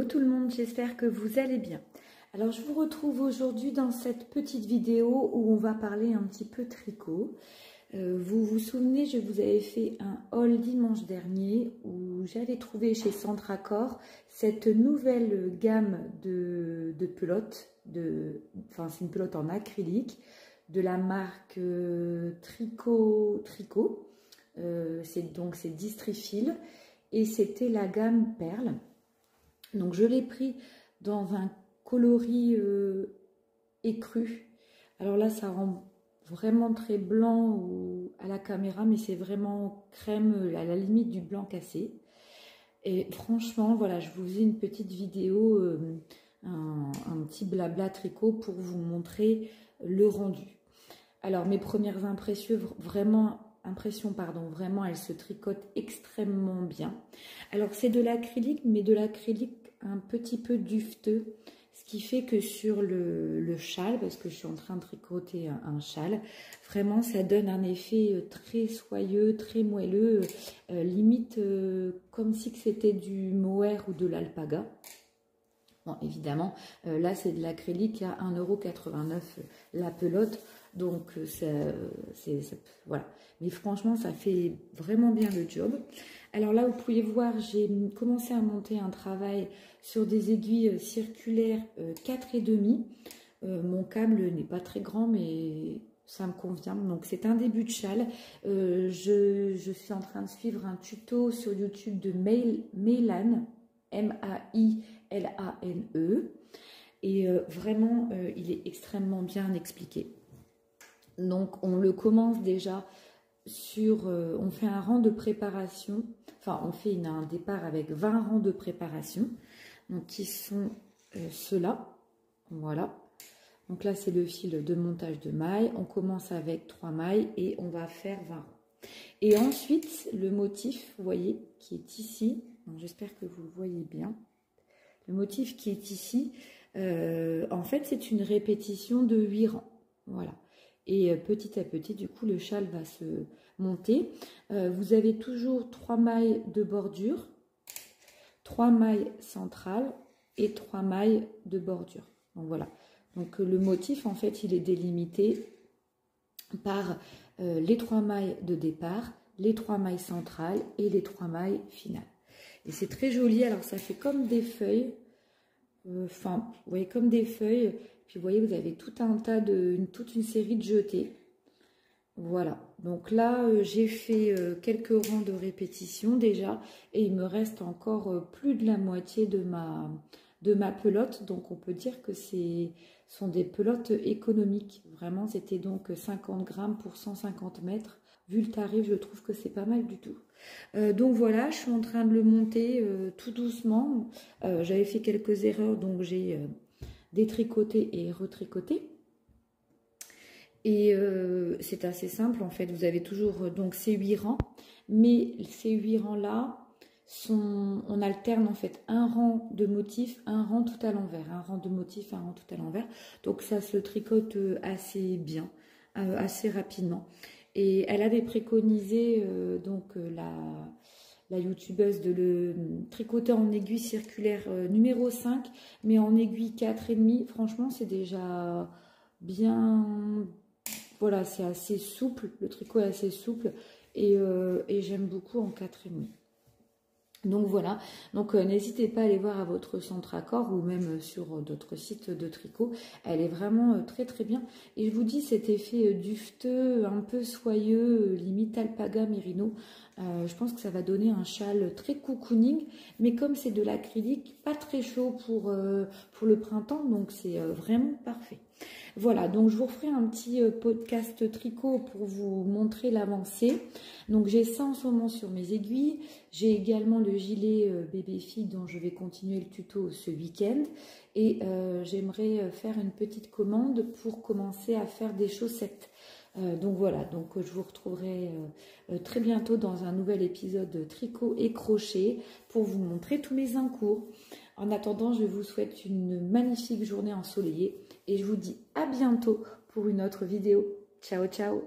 tout le monde, j'espère que vous allez bien. Alors je vous retrouve aujourd'hui dans cette petite vidéo où on va parler un petit peu tricot. Vous vous souvenez, je vous avais fait un haul dimanche dernier où j'avais trouvé chez Centracor cette nouvelle gamme de pelotes, c'est une pelote en acrylique de la marque Tricot. C'est Distrifil et c'était la gamme Perle. Donc je l'ai pris dans un coloris écru. Alors là ça rend vraiment très blanc à la caméra, mais c'est vraiment crème à la limite du blanc cassé. Et franchement voilà, je vous faisais une petite vidéo, un petit blabla tricot pour vous montrer le rendu. Alors mes premières impressions, vraiment elle se tricote extrêmement bien. Alors c'est de l'acrylique, mais de l'acrylique un petit peu dufteux, ce qui fait que sur le châle, parce que je suis en train de tricoter un châle, vraiment ça donne un effet très soyeux, très moelleux, limite comme si c'était du mohair ou de l'alpaga. Bon, évidemment, là c'est de l'acrylique à 1,89 € la pelote, donc voilà. Mais franchement, ça fait vraiment bien le job. Alors là, vous pouvez voir, j'ai commencé à monter un travail sur des aiguilles circulaires 4,5. Mon câble n'est pas très grand, mais ça me convient. Donc c'est un début de châle. Je suis en train de suivre un tuto sur YouTube de Mailane, M-A-I-L-A-N-E. Et vraiment, il est extrêmement bien expliqué. Donc, on le commence déjà sur... on fait un rang de préparation. Enfin, on fait un départ avec 20 rangs de préparation. Donc, qui sont ceux-là. Voilà. Donc là, c'est le fil de montage de mailles. On commence avec 3 mailles et on va faire 20 rangs. Et ensuite, le motif, vous voyez, qui est ici. J'espère que vous le voyez bien. Le motif qui est ici, en fait, c'est une répétition de 8 rangs. Voilà. Et petit à petit, du coup, le châle va se monter. Vous avez toujours 3 mailles de bordure, 3 mailles centrales et 3 mailles de bordure. Donc voilà. Donc le motif, en fait, il est délimité par les 3 mailles de départ, les 3 mailles centrales et les 3 mailles finales. Et c'est très joli. Alors ça fait comme des feuilles. Vous voyez, comme des feuilles. Puis vous voyez, vous avez tout un tas toute une série de jetés. Voilà. Donc là, j'ai fait quelques rangs de répétition déjà. Et il me reste encore plus de la moitié de ma pelote. Donc on peut dire que ce sont des pelotes économiques. Vraiment, c'était donc 50 grammes pour 150 mètres. Vu le tarif, je trouve que c'est pas mal du tout. Donc voilà, je suis en train de le monter tout doucement. J'avais fait quelques erreurs, donc j'ai détricoté et retricoté. Et c'est assez simple en fait. Vous avez toujours donc ces 8 rangs, mais ces 8 rangs là on alterne en fait un rang de motif, un rang tout à l'envers, un rang de motif, un rang tout à l'envers. Donc ça se tricote assez bien, assez rapidement. Et elle avait préconisé la youtubeuse de le tricoter en aiguille circulaire numéro 5, mais en aiguille 4,5. Franchement, c'est déjà bien. Voilà, c'est assez souple. Le tricot est assez souple et j'aime beaucoup en 4,5. Donc voilà, donc n'hésitez pas à aller voir à votre Centracor ou même sur d'autres sites de tricot. Elle est vraiment très très bien. Et je vous dis, cet effet dufteux, un peu soyeux, limite alpaga mérino, je pense que ça va donner un châle très cocooning. Mais comme c'est de l'acrylique, pas très chaud pour le printemps, donc c'est vraiment parfait. Voilà, donc je vous referai un petit podcast tricot pour vous montrer l'avancée. Donc j'ai ça en ce moment sur mes aiguilles. J'ai également le gilet bébé fille dont je vais continuer le tuto ce week-end. Et j'aimerais faire une petite commande pour commencer à faire des chaussettes. Donc voilà, donc je vous retrouverai très bientôt dans un nouvel épisode de tricot et crochet pour vous montrer tous mes encours. En attendant, je vous souhaite une magnifique journée ensoleillée et je vous dis à bientôt pour une autre vidéo. Ciao, ciao!